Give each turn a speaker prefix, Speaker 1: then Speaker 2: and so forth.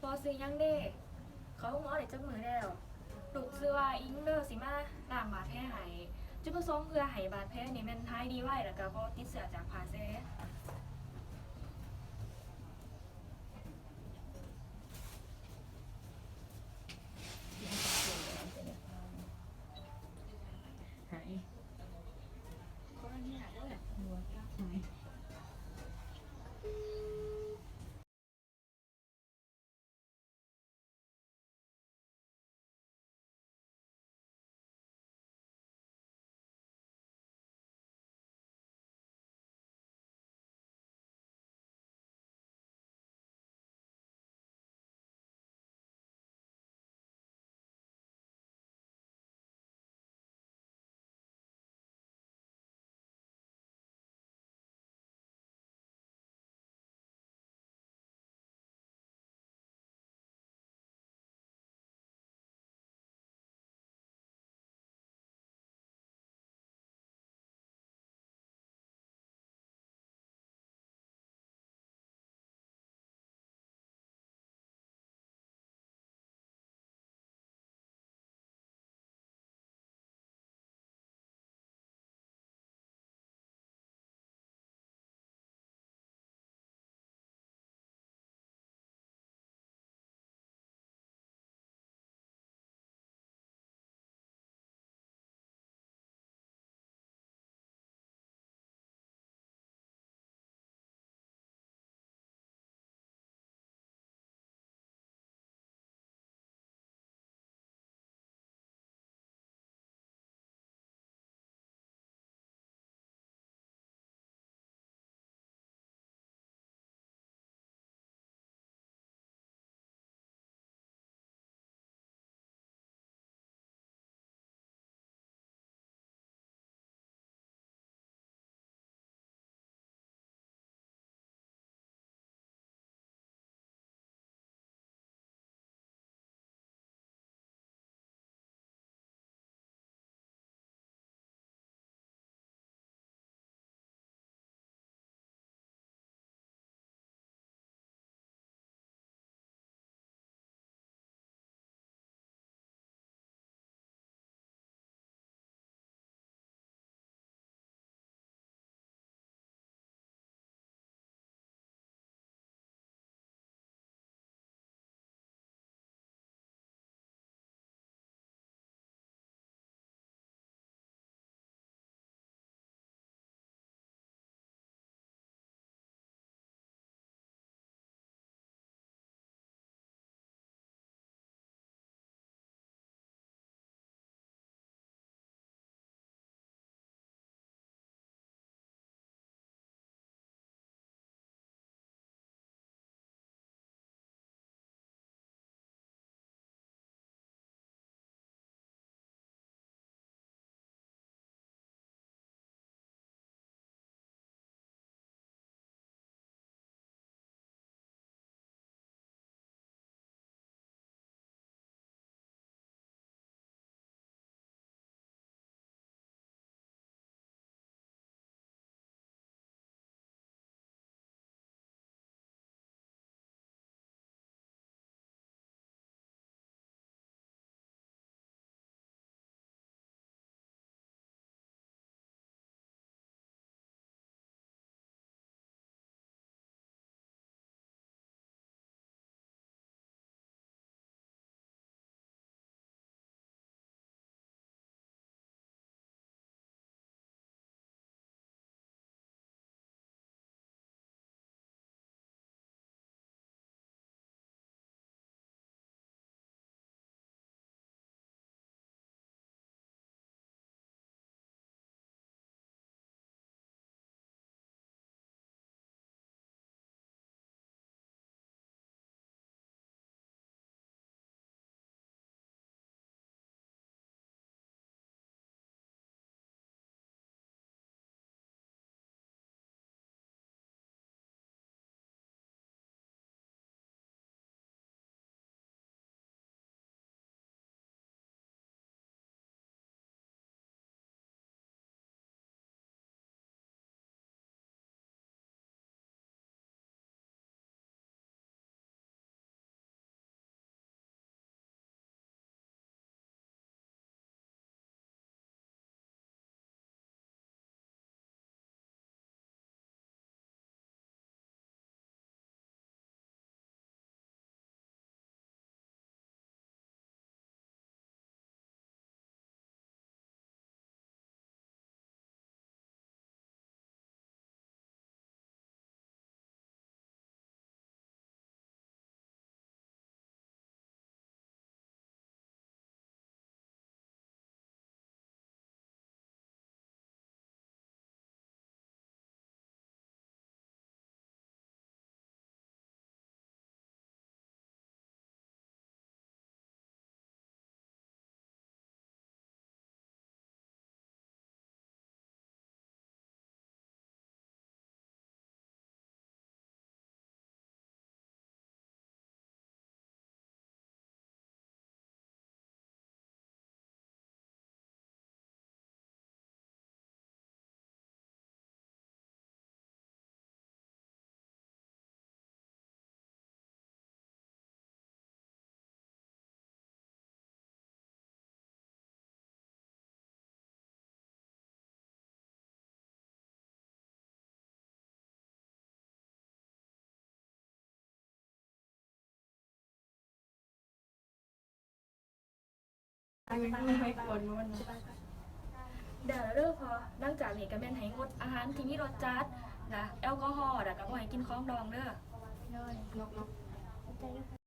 Speaker 1: พอซื้อยังเด้เขาหมอได้จักมือแล้วลูกซื้อว่าอิงเด้อสิมาล้างบาดแผลให้จุดประสงค์เพื่อให้บาดแผลนี่มันหายดีไวแล้วก็บ่ติดเชื้อจากผ้าแผล
Speaker 2: หาย
Speaker 1: คนละเนี่ยเด้อ
Speaker 2: หัวหาย ไม่ควรมัน
Speaker 1: เดี๋ยวเด้อพอหลังจากนี้ก็แม่นให้งดอาหารที่มีรสจัดนะแอลกอฮอล์แล้วก็บ่ให้กินของดองเด้อ
Speaker 3: เลย
Speaker 2: นก